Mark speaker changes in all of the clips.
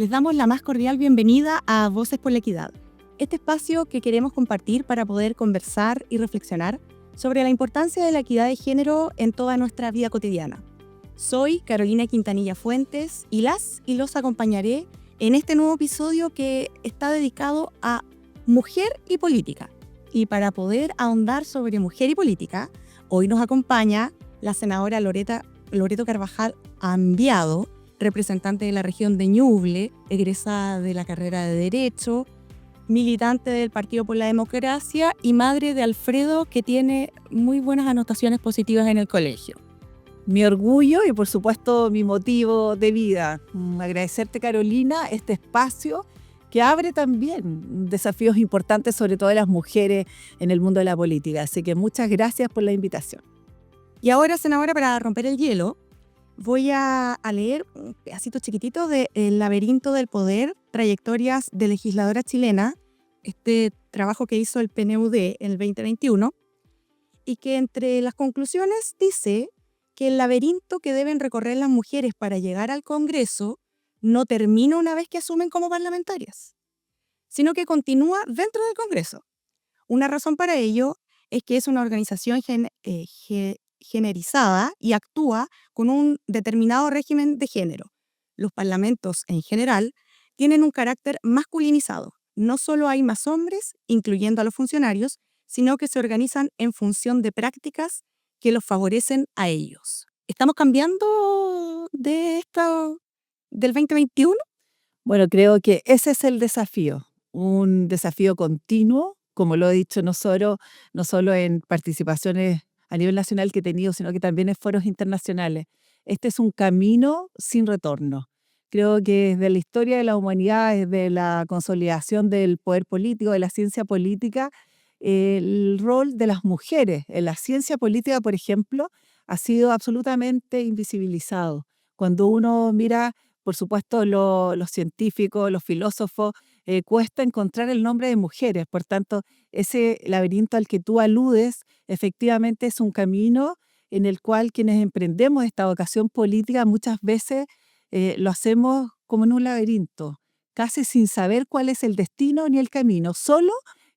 Speaker 1: Les damos la más cordial bienvenida a Voces por la Equidad, este espacio que queremos compartir para poder conversar y reflexionar sobre la importancia de la equidad de género en toda nuestra vida cotidiana. Soy Carolina Quintanilla Fuentes y los acompañaré en este nuevo episodio que está dedicado a mujer y política. Y para poder ahondar sobre mujer y política, hoy nos acompaña la senadora Loreto Carvajal Ambiado, representante de la región de Ñuble, egresada de la carrera de Derecho, militante del Partido por la Democracia y madre de Alfredo, que tiene muy buenas anotaciones positivas en el colegio.
Speaker 2: Mi orgullo y por supuesto mi motivo de vida. Agradecerte, Carolina, este espacio que abre también desafíos importantes, sobre todo de las mujeres en el mundo de la política. Así que muchas gracias por la invitación.
Speaker 1: Y ahora, senadora, para romper el hielo, voy a leer un pedacito chiquitito de El laberinto del poder, trayectorias de legisladora chilena, este trabajo que hizo el PNUD en el 2021, y que entre las conclusiones dice que el laberinto que deben recorrer las mujeres para llegar al Congreso no termina una vez que asumen como parlamentarias, sino que continúa dentro del Congreso. Una razón para ello es que es una organización generizada y actúa con un determinado régimen de género. Los parlamentos en general tienen un carácter masculinizado. No solo hay más hombres, incluyendo a los funcionarios, sino que se organizan en función de prácticas que los favorecen a ellos. ¿Estamos cambiando del 2021?
Speaker 2: Bueno, creo que ese es el desafío, un desafío continuo, como lo he dicho, no solo en participaciones a nivel nacional que he tenido, sino que también en foros internacionales. Este es un camino sin retorno. Creo que desde la historia de la humanidad, desde la consolidación del poder político, de la ciencia política, el rol de las mujeres en la ciencia política, por ejemplo, ha sido absolutamente invisibilizado. Cuando uno mira, por supuesto, los científicos, los filósofos, cuesta encontrar el nombre de mujeres. Por tanto, ese laberinto al que tú aludes, efectivamente es un camino en el cual quienes emprendemos esta vocación política muchas veces lo hacemos como en un laberinto, casi sin saber cuál es el destino ni el camino, solo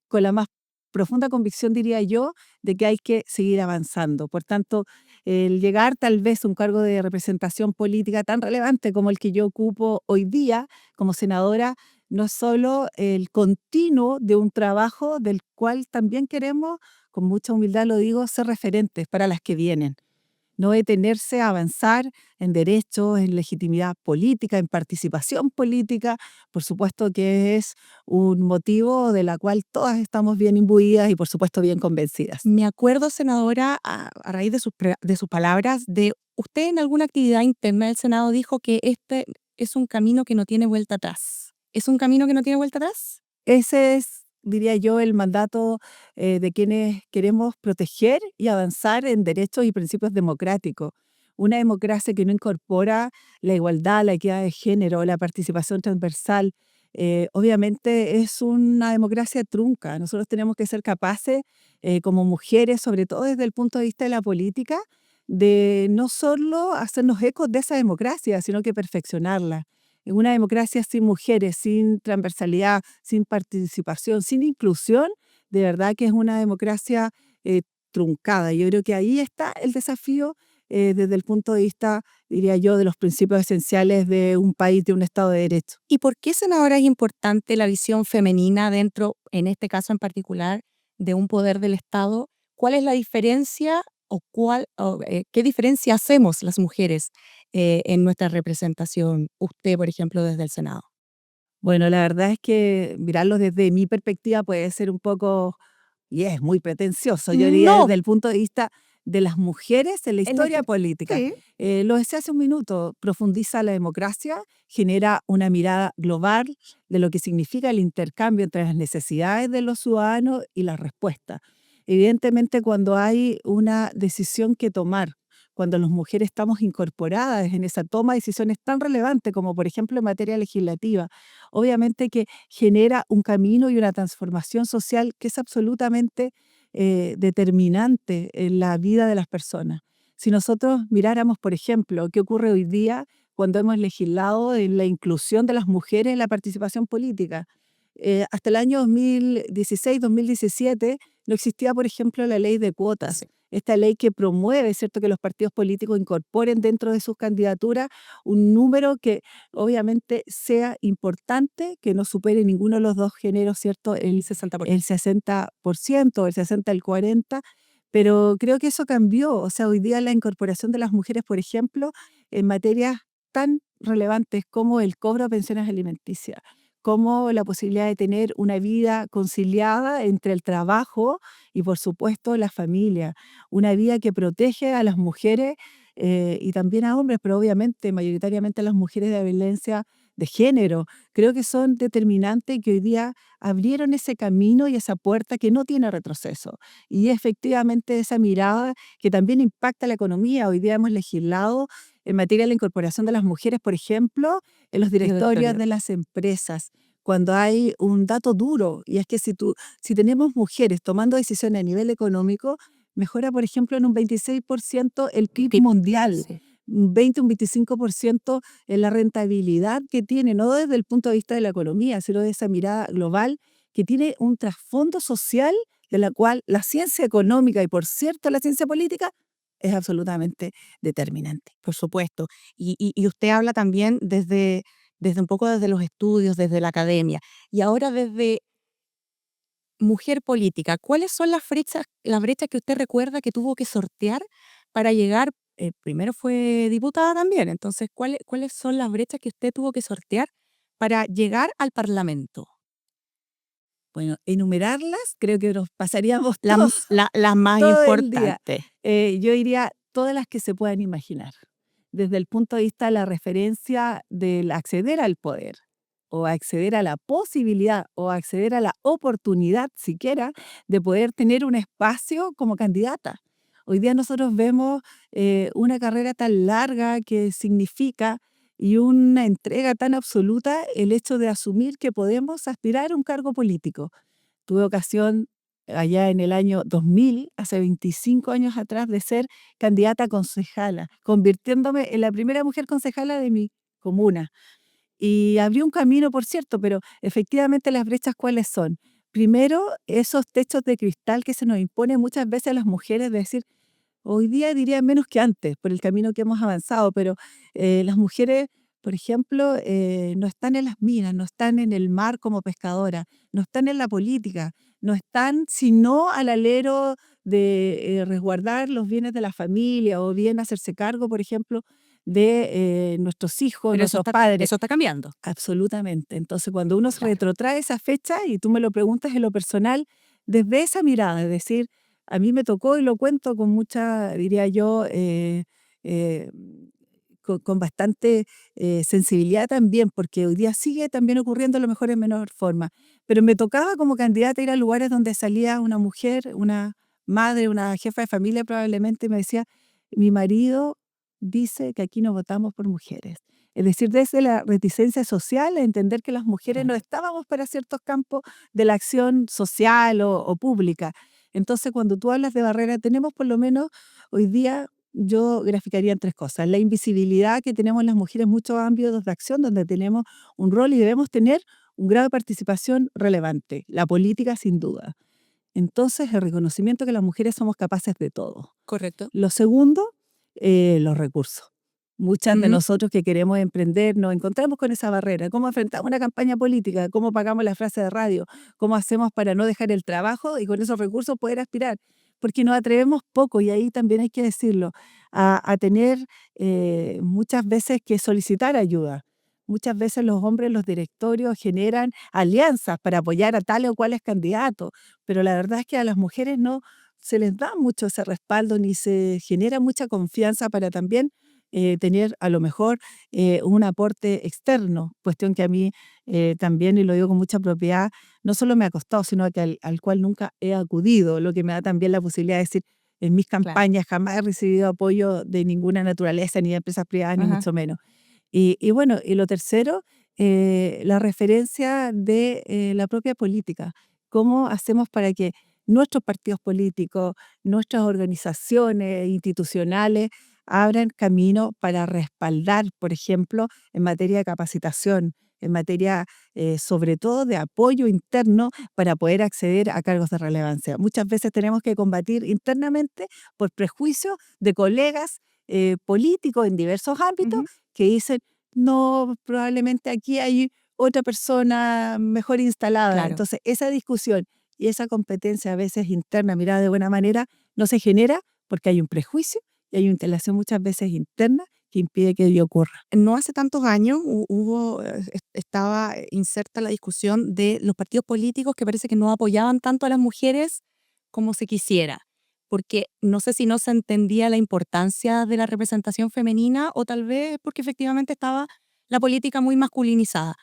Speaker 2: con la más profunda convicción, diría yo, de que hay que seguir avanzando. Por tanto, el llegar tal vez a un cargo de representación política tan relevante como el que yo ocupo hoy día como senadora, no es solo el continuo de un trabajo del cual también queremos, con mucha humildad lo digo, ser referentes para las que vienen. No detenerse a avanzar en derechos, en legitimidad política, en participación política, por supuesto que es un motivo de la cual todas estamos bien imbuidas y por supuesto bien convencidas.
Speaker 1: Me acuerdo, senadora, a raíz de sus palabras, de usted en alguna actividad interna del Senado dijo que este es un camino que no tiene vuelta atrás. ¿Es un camino que no tiene vuelta atrás?
Speaker 2: Ese es, diría yo, el mandato de quienes queremos proteger y avanzar en derechos y principios democráticos. Una democracia que no incorpora la igualdad, la equidad de género, la participación transversal, obviamente es una democracia trunca. Nosotros tenemos que ser capaces, como mujeres, sobre todo desde el punto de vista de la política, de no solo hacernos ecos de esa democracia, sino que perfeccionarla. En una democracia sin mujeres, sin transversalidad, sin participación, sin inclusión, de verdad que es una democracia truncada. Yo creo que ahí está el desafío desde el punto de vista, diría yo, de los principios esenciales de un país, de un Estado de Derecho.
Speaker 1: ¿Y por qué, senadora, es importante la visión femenina dentro, en este caso en particular, de un poder del Estado? ¿Cuál es la diferencia qué diferencia hacemos las mujeres en nuestra representación? Usted, por ejemplo, desde el Senado.
Speaker 2: Bueno, la verdad es que mirarlo desde mi perspectiva puede ser un poco, y es muy pretencioso, yo diría
Speaker 1: No,
Speaker 2: desde el punto de vista de las mujeres en la
Speaker 1: en la
Speaker 2: historia política.
Speaker 1: sí.
Speaker 2: Lo decía hace un minuto, profundiza la democracia, genera una mirada global de lo que significa el intercambio entre las necesidades de los ciudadanos y las respuestas. Evidentemente, cuando hay una decisión que tomar, cuando las mujeres estamos incorporadas en esa toma de decisiones tan relevantes como por ejemplo en materia legislativa, obviamente que genera un camino y una transformación social que es absolutamente determinante en la vida de las personas. Si nosotros miráramos, por ejemplo, qué ocurre hoy día cuando hemos legislado en la inclusión de las mujeres en la participación política. Hasta el año 2016-2017 no existía, por ejemplo, la ley de cuotas.
Speaker 1: Sí.
Speaker 2: Esta ley que promueve, ¿cierto?, que los partidos políticos incorporen dentro de sus candidaturas un número que obviamente sea importante, que no supere ninguno de los dos géneros, ¿cierto?, el
Speaker 1: 60%.
Speaker 2: 60%, el 60, el 40%, pero creo que eso cambió. O sea, hoy día la incorporación de las mujeres, por ejemplo, en materias tan relevantes como el cobro de pensiones alimenticias, como la posibilidad de tener una vida conciliada entre el trabajo y, por supuesto, la familia, una vida que protege a las mujeres y también a hombres, pero obviamente mayoritariamente a las mujeres de violencia de género. Creo que son determinantes que hoy día abrieron ese camino y esa puerta que no tiene retroceso. Y efectivamente esa mirada que también impacta la economía. Hoy día hemos legislado en materia de la incorporación de las mujeres, por ejemplo, en los directorios
Speaker 1: Directorio.
Speaker 2: de las empresas. Cuando hay un dato duro, y es que si tenemos mujeres tomando decisiones a nivel económico, mejora, por ejemplo, en un 26% el PIB
Speaker 1: PIB.
Speaker 2: mundial,
Speaker 1: Sí.
Speaker 2: un 20, un 25% en la rentabilidad que tiene, no desde el punto de vista de la economía, sino de esa mirada global que tiene un trasfondo social de la cual la ciencia económica y, por cierto, la ciencia política es absolutamente determinante.
Speaker 1: Por supuesto. Y usted habla también desde un poco desde los estudios, desde la academia. Y ahora desde mujer política, ¿cuáles son las brechas que usted recuerda que tuvo que sortear para llegar? Primero fue diputada también, entonces, ¿cuáles son las brechas que usted tuvo que sortear para llegar al Parlamento?
Speaker 2: Bueno, enumerarlas, creo que nos pasaríamos
Speaker 1: Las las más
Speaker 2: todo el día.
Speaker 1: importantes.
Speaker 2: Yo diría todas las que se puedan imaginar, desde el punto de vista de la referencia del acceder al poder, o acceder a la posibilidad, o acceder a la oportunidad siquiera de poder tener un espacio como candidata. Hoy día nosotros vemos una carrera tan larga que significa y una entrega tan absoluta el hecho de asumir que podemos aspirar a un cargo político. Tuve ocasión allá en el año 2000, hace 25 años atrás, de ser candidata a concejala, convirtiéndome en la primera mujer concejala de mi comuna. Y abrió un camino, por cierto, pero efectivamente las brechas, ¿cuáles son? Primero, esos techos de cristal que se nos imponen muchas veces a las mujeres, de decir, hoy día diría menos que antes, por el camino que hemos avanzado, pero las mujeres, por ejemplo, no están en las minas, no están en el mar como pescadoras, no están en la política, no están sino al alero de resguardar los bienes de la familia o bien hacerse cargo, por ejemplo, de nuestros hijos,
Speaker 1: Pero
Speaker 2: nuestros padres.
Speaker 1: eso está cambiando.
Speaker 2: Absolutamente. Entonces, cuando uno se
Speaker 1: Claro.
Speaker 2: retrotrae esa fecha y tú me lo preguntas en lo personal, desde esa mirada, es decir, a mí me tocó y lo cuento con mucha, diría yo, eh, con bastante sensibilidad también, porque hoy día sigue también ocurriendo a lo mejor en menor forma. Pero me tocaba como candidata ir a lugares donde salía una mujer, una madre, una jefa de familia probablemente, y me decía, mi marido dice que aquí no votamos por mujeres. Es decir, desde la reticencia social, a entender que las mujeres
Speaker 1: Claro.
Speaker 2: no estábamos para ciertos campos de la acción social o pública. Entonces, cuando tú hablas de barrera, tenemos por lo menos hoy día, yo graficaría en tres cosas. La invisibilidad que tenemos las mujeres en muchos ámbitos de acción, donde tenemos un rol y debemos tener un grado de participación relevante. La política, sin duda. Entonces, el reconocimiento que las mujeres somos capaces de todo.
Speaker 1: Correcto.
Speaker 2: Lo segundo, los recursos. Muchas de
Speaker 1: Ujú.
Speaker 2: nosotros que queremos emprender nos encontramos con esa barrera. ¿Cómo enfrentamos una campaña política? ¿Cómo pagamos la frase de radio? ¿Cómo hacemos para no dejar el trabajo y con esos recursos poder aspirar? Porque nos atrevemos poco, y ahí también hay que decirlo, a tener muchas veces que solicitar ayuda. Muchas veces los hombres, los directorios generan alianzas para apoyar a tales o cuales candidatos, pero la verdad es que a las mujeres no se les da mucho ese respaldo ni se genera mucha confianza para también tener a lo mejor un aporte externo, cuestión que a mí también, y lo digo con mucha propiedad, no solo me ha costado, sino que al cual nunca he acudido, lo que me da también la posibilidad de decir, en mis
Speaker 1: Claro.
Speaker 2: campañas jamás he recibido apoyo de ninguna naturaleza, ni de empresas privadas, ni
Speaker 1: Ajá.
Speaker 2: mucho menos. Y bueno, y lo tercero, la referencia de la propia política. ¿Cómo hacemos para que nuestros partidos políticos, nuestras organizaciones institucionales abran camino para respaldar, por ejemplo, en materia de capacitación, en materia sobre todo de apoyo interno para poder acceder a cargos de relevancia. Muchas veces tenemos que combatir internamente por prejuicios de colegas políticos en diversos ámbitos
Speaker 1: Ujú.
Speaker 2: que dicen, no, probablemente aquí hay otra persona mejor instalada.
Speaker 1: Claro.
Speaker 2: Entonces, esa discusión y esa competencia a veces interna, mirada de buena manera, no se genera porque hay un prejuicio y hay una instalación muchas veces interna que impide que ello ocurra.
Speaker 1: No hace tantos años hubo, estaba inserta la discusión de los partidos políticos que parece que no apoyaban tanto a las mujeres como se quisiera, porque no sé si no se entendía la importancia de la representación femenina o tal vez porque efectivamente estaba la política muy masculinizada.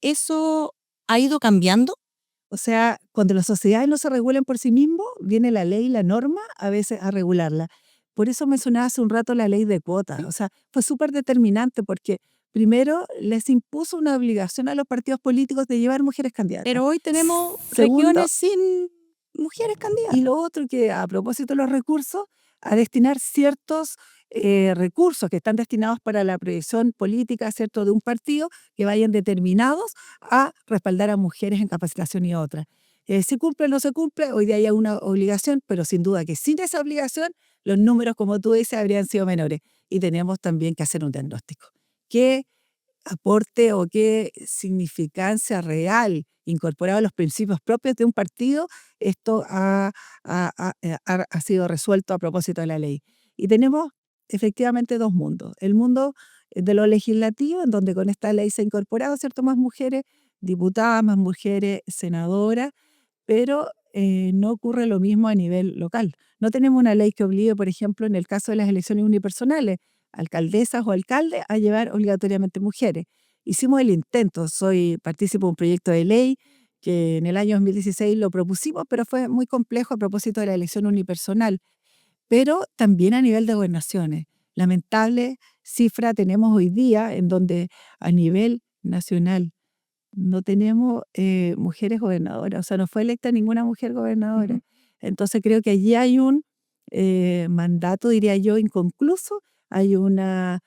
Speaker 1: ¿Eso ha ido cambiando?
Speaker 2: O sea, cuando las sociedades no se regulan por sí mismos, viene la ley, la norma, a veces a regularla. Por eso mencionaba hace un rato la ley de cuotas. O sea, fue súper determinante porque primero les impuso una obligación a los partidos políticos de llevar mujeres candidatas.
Speaker 1: Pero hoy tenemos
Speaker 2: Segundo,
Speaker 1: regiones sin mujeres
Speaker 2: y
Speaker 1: candidatas.
Speaker 2: lo otro que a propósito de los recursos, a destinar ciertos recursos que están destinados para la proyección política, ¿cierto?, de un partido, que vayan determinados a respaldar a mujeres en capacitación y otras. Si cumple o no se cumple, hoy día hay una obligación, pero sin duda que sin esa obligación, los números, como tú dices, habrían sido menores. Y tenemos también que hacer un diagnóstico. ¿Qué aporte o qué significancia real incorporado a los principios propios de un partido, esto ha sido resuelto a propósito de la ley? Y tenemos efectivamente dos mundos. El mundo de lo legislativo, en donde con esta ley se ha incorporado, ¿cierto?, más mujeres diputadas, más mujeres senadoras, pero no ocurre lo mismo a nivel local. No tenemos una ley que obligue, por ejemplo, en el caso de las elecciones unipersonales, alcaldesas o alcaldes a llevar obligatoriamente mujeres. Hicimos el intento, soy partícipe de un proyecto de ley que en el año 2016 lo propusimos, pero fue muy complejo a propósito de la elección unipersonal, pero también a nivel de gobernaciones. Lamentable cifra tenemos hoy día en donde a nivel nacional no tenemos mujeres gobernadoras, o sea, no fue electa ninguna mujer gobernadora.
Speaker 1: Ujú.
Speaker 2: Entonces creo que allí hay un mandato, diría yo, inconcluso, hay una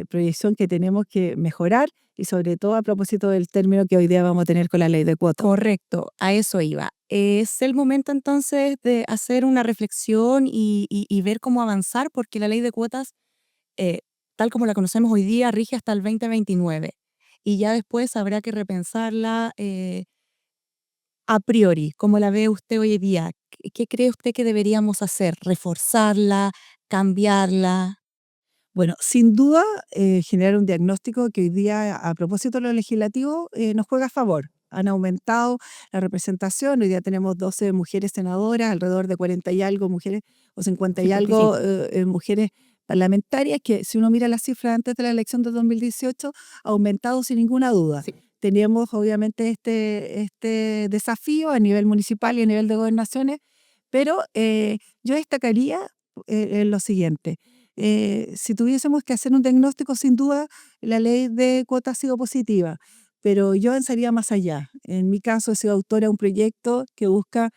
Speaker 2: proyección que tenemos que mejorar y sobre todo a propósito del término que hoy día vamos a tener con la ley de cuotas.
Speaker 1: Correcto, a eso iba. Es el momento entonces de hacer una reflexión y ver cómo avanzar, porque la ley de cuotas, eh, tal como la conocemos hoy día, rige hasta el 2029 y ya después habrá que repensarla a priori. ¿Cómo la ve usted hoy día? ¿Qué cree usted que deberíamos hacer? ¿Reforzarla? ¿Cambiarla?
Speaker 2: Bueno, sin duda, generar un diagnóstico que hoy día, a propósito de lo legislativo, nos juega a favor. Han aumentado la representación, hoy día tenemos 12 mujeres senadoras, alrededor de 40 y algo mujeres, o 50 y algo
Speaker 1: 55.
Speaker 2: mujeres parlamentarias, que si uno mira las cifras antes de la elección de 2018, ha aumentado sin ninguna duda.
Speaker 1: Sí.
Speaker 2: Tenemos obviamente este desafío a nivel municipal y a nivel de gobernaciones, pero yo destacaría lo siguiente. Si tuviésemos que hacer un diagnóstico, sin duda, la ley de cuotas ha sido positiva, pero yo avanzaría más allá. En mi caso, he sido autora de un proyecto que busca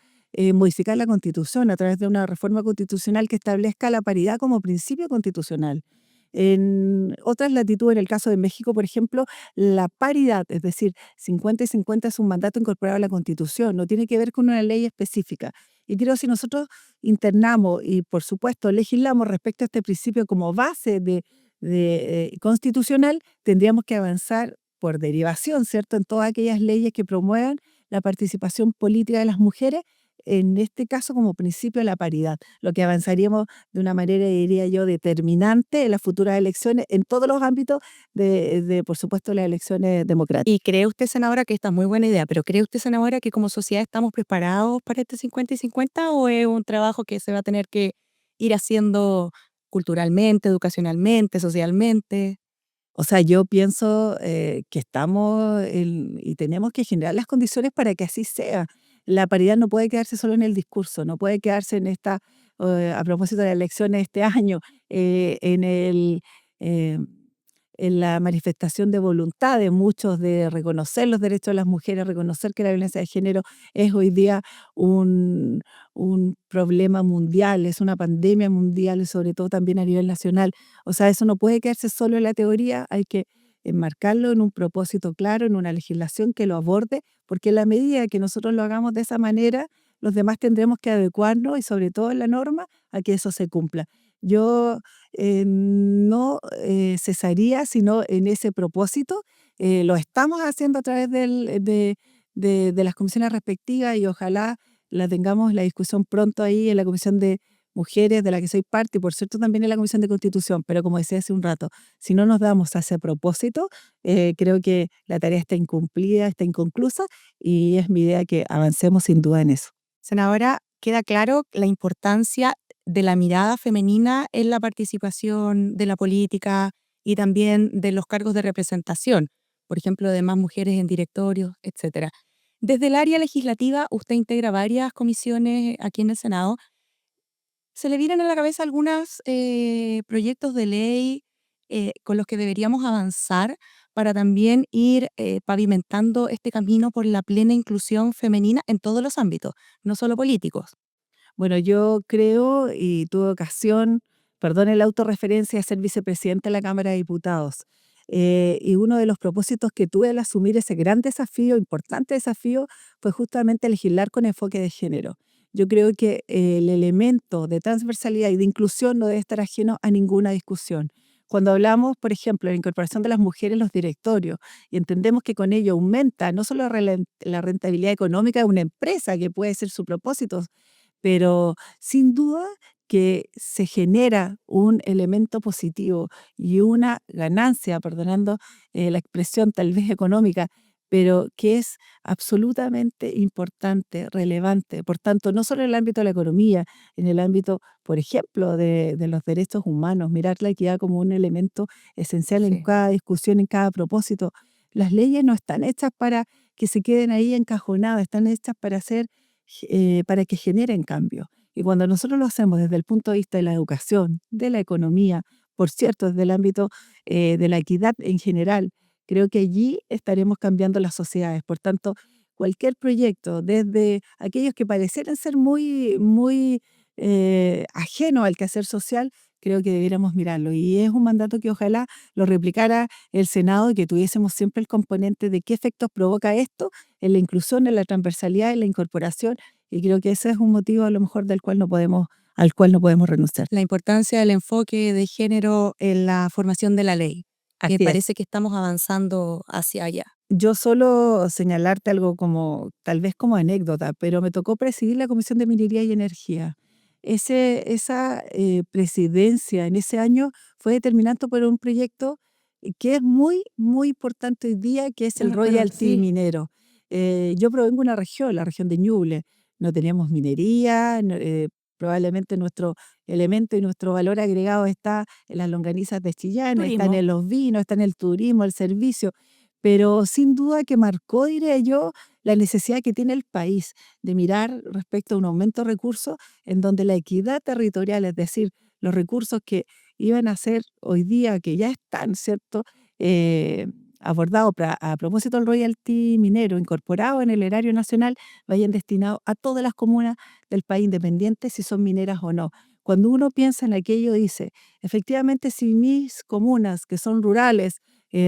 Speaker 2: modificar la Constitución a través de una reforma constitucional que establezca la paridad como principio constitucional. En otras latitudes, en el caso de México, por ejemplo, la paridad, es decir, 50 y 50 es un mandato incorporado a la Constitución, no tiene que ver con una ley específica. Y creo que si nosotros internamos y, por supuesto, legislamos respecto a este principio como base constitucional, tendríamos que avanzar por derivación, ¿cierto?, en todas aquellas leyes que promuevan la participación política de las mujeres, en este caso como principio de la paridad, lo que avanzaríamos de una manera, diría yo, determinante en las futuras elecciones, en todos los ámbitos por supuesto, las elecciones democráticas.
Speaker 1: ¿Y cree usted, senadora, que esta es muy buena idea, pero cree usted, senadora, que como sociedad estamos preparados para este 50 y 50 o es un trabajo que se va a tener que ir haciendo culturalmente, educacionalmente, socialmente?
Speaker 2: O sea, yo pienso que estamos y tenemos que generar las condiciones para que así sea. La paridad no puede quedarse solo en el discurso, no puede quedarse en esta, a propósito de las elecciones de este año, en el, eh, en la manifestación de voluntad de muchos de reconocer los derechos de las mujeres, reconocer que la violencia de género es hoy día un, un problema mundial, es una pandemia mundial y sobre todo también a nivel nacional. O sea, eso no puede quedarse solo en la teoría, hay que enmarcarlo en un propósito claro, en una legislación que lo aborde, porque en la medida que nosotros lo hagamos de esa manera, los demás tendremos que adecuarnos y sobre todo en la norma a que eso se cumpla. Yo no cesaría sino en ese propósito. Lo estamos haciendo a través de las comisiones respectivas y ojalá la tengamos la discusión pronto ahí en la Comisión de Mujeres, de la que soy parte, y por cierto también en la Comisión de Constitución, pero como decía hace un rato, si no nos damos a ese propósito, creo que la tarea está incumplida, está inconclusa, y es mi idea que avancemos sin duda en eso.
Speaker 1: Senadora, queda claro la importancia de la mirada femenina en la participación de la política y también de los cargos de representación, por ejemplo, de más mujeres en directorios, etcétera. Desde el área legislativa, usted integra varias comisiones aquí en el Senado. ¿Se le vienen a la cabeza algunos proyectos de ley con los que deberíamos avanzar para también ir pavimentando este camino por la plena inclusión femenina en todos los ámbitos, no solo políticos?
Speaker 2: Bueno, yo creo y tuve ocasión, perdone la autorreferencia, de ser vicepresidenta de la Cámara de Diputados. Y uno de los propósitos que tuve al asumir ese gran desafío, importante desafío, fue justamente legislar con enfoque de género. Yo creo que el elemento de transversalidad y de inclusión no debe estar ajeno a ninguna discusión. Cuando hablamos, por ejemplo, de la incorporación de las mujeres en los directorios y entendemos que con ello aumenta no solo la rentabilidad económica de una empresa, que puede ser su propósito, pero sin duda que se genera un elemento positivo y una ganancia, perdonando la expresión tal vez económica, pero que es absolutamente importante, relevante. Por tanto, no solo en el ámbito de la economía, en el ámbito, por ejemplo, de los derechos humanos, mirar la equidad como un elemento esencial en
Speaker 1: Sí.
Speaker 2: cada discusión, en cada propósito. Las leyes no están hechas para que se queden ahí encajonadas, están hechas para ser para que generen cambio. Y cuando nosotros lo hacemos desde el punto de vista de la educación, de la economía, por cierto, desde el ámbito de la equidad en general, creo que allí estaremos cambiando las sociedades. Por tanto, cualquier proyecto, desde aquellos que parecieran ser muy ajenos al quehacer social, creo que debiéramos mirarlo. Y es un mandato que ojalá lo replicara el Senado y que tuviésemos siempre el componente de qué efectos provoca esto en la inclusión, en la transversalidad, en la incorporación, y creo que ese es un motivo a lo mejor al cual no podemos renunciar.
Speaker 1: La importancia del enfoque de género en la formación de la ley, que
Speaker 2: Así es.
Speaker 1: parece que estamos avanzando hacia allá.
Speaker 2: Yo solo señalarte algo como, tal vez como anécdota, pero me tocó presidir la Comisión de Minería y Energía. Esa presidencia en ese año fue determinante por un proyecto que es muy importante hoy día, que es el
Speaker 1: Pero
Speaker 2: royalty
Speaker 1: sí,
Speaker 2: minero. Yo provengo de una región, la región de Ñuble. No teníamos minería, probablemente nuestro elemento y nuestro valor agregado está en las longanizas de Chillán, están
Speaker 1: turismo.
Speaker 2: en los vinos, está en el turismo, el servicio, pero sin duda que marcó, diría yo, la necesidad que tiene el país de mirar respecto a un aumento de recursos en donde la equidad territorial, es decir, los recursos que iban a ser hoy día, que ya están, ¿cierto? Eh, abordados a propósito del royalty minero incorporado en el erario nacional, vayan destinados a todas las comunas del país, independientes si son mineras o no. Cuando uno piensa en aquello, dice, efectivamente, si mis comunas que son rurales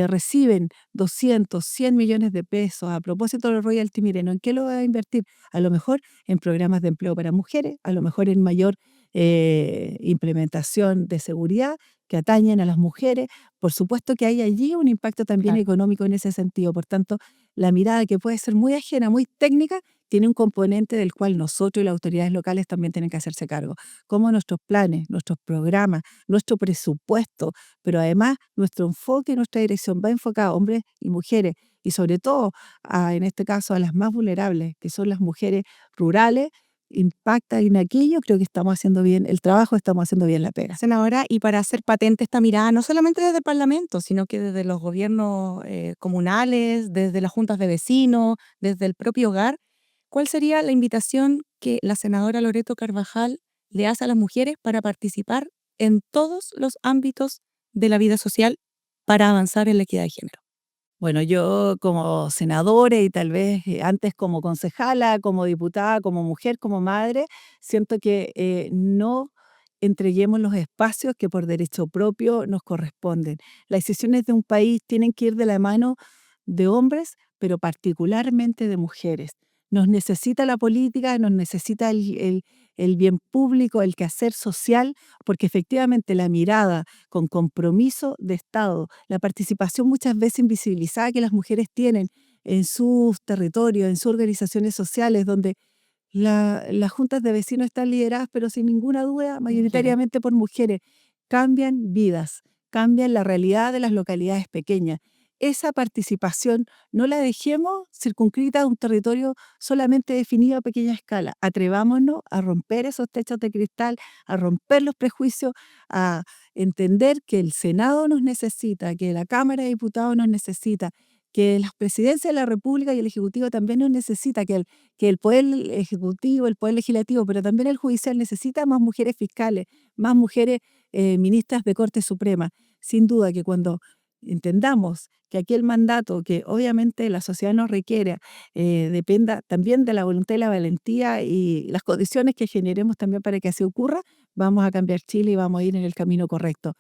Speaker 2: reciben 200, 100 millones de pesos a propósito del royalty minero, ¿en qué lo va a invertir? A lo mejor en programas de empleo para mujeres, a lo mejor en mayor implementación de seguridad que atañen a las mujeres. Por supuesto que hay allí un impacto también
Speaker 1: Claro.
Speaker 2: económico en ese sentido. Por tanto, la mirada que puede ser muy ajena, muy técnica, tiene un componente del cual nosotros y las autoridades locales también tienen que hacerse cargo. Como nuestros planes, nuestros programas, nuestro presupuesto, pero además nuestro enfoque y nuestra dirección va enfocada a hombres y mujeres y sobre todo en este caso a las más vulnerables, que son las mujeres rurales, impacta en aquello, creo que estamos haciendo bien el trabajo, estamos haciendo bien la pega.
Speaker 1: Senadora, y para hacer patente esta mirada, no solamente desde el Parlamento, sino que desde los gobiernos comunales, desde las juntas de vecinos, desde el propio hogar, ¿cuál sería la invitación que la senadora Loreto Carvajal le hace a las mujeres para participar en todos los ámbitos de la vida social para avanzar en la equidad de género?
Speaker 2: Bueno, yo como senadora y tal vez antes como concejala, como diputada, como mujer, como madre, siento que no entreguemos los espacios que por derecho propio nos corresponden. Las decisiones de un país tienen que ir de la mano de hombres, pero particularmente de mujeres. Nos necesita la política, nos necesita el bien público, el quehacer social, porque efectivamente la mirada con compromiso de Estado, la participación muchas veces invisibilizada que las mujeres tienen en sus territorios, en sus organizaciones sociales, donde las juntas de vecinos están lideradas, pero sin ninguna duda,
Speaker 1: Mujeres.
Speaker 2: mayoritariamente por mujeres, cambian vidas, cambian la realidad de las localidades pequeñas. Esa participación no la dejemos circunscrita a un territorio solamente definido a pequeña escala. Atrevámonos a romper esos techos de cristal, a romper los prejuicios, a entender que el Senado nos necesita, que la Cámara de Diputados nos necesita, que las presidencias de la República y el Ejecutivo también nos necesita, que el Poder Ejecutivo, el Poder Legislativo, pero también el Judicial necesita más mujeres fiscales, más mujeres ministras de Corte Suprema. Sin duda que cuando entendamos que aquel mandato que obviamente la sociedad nos requiere dependa también de la voluntad y la valentía y las condiciones que generemos también para que así ocurra, vamos a cambiar Chile y vamos a ir en el camino correcto.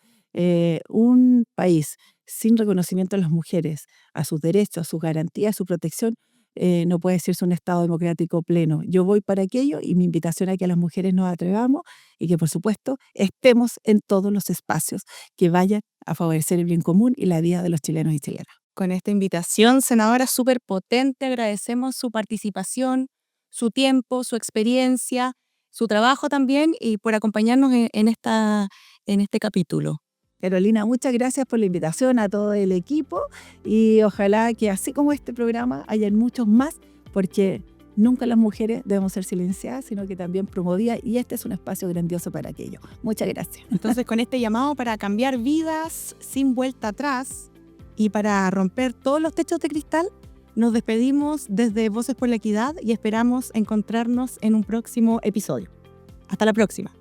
Speaker 2: Un país sin reconocimiento a las mujeres, a sus derechos, a sus garantías, a su protección, no puede decirse un Estado democrático pleno. Yo voy para aquello y mi invitación a que las mujeres nos atrevamos y que, por supuesto, estemos en todos los espacios que vayan a favorecer el bien común y la vida de los chilenos y chilenas.
Speaker 1: Con esta invitación, senadora, súper potente, agradecemos su participación, su tiempo, su experiencia, su trabajo también y por acompañarnos en este capítulo.
Speaker 2: Carolina, muchas gracias por la invitación a todo el equipo y ojalá que así como este programa hayan muchos más, porque nunca las mujeres debemos ser silenciadas, sino que también promovidas y este es un espacio grandioso para aquello. Muchas gracias.
Speaker 1: Entonces, con este llamado para cambiar vidas sin vuelta atrás y para romper todos los techos de cristal, nos despedimos desde Voces por la Equidad y esperamos encontrarnos en un próximo episodio. Hasta la próxima.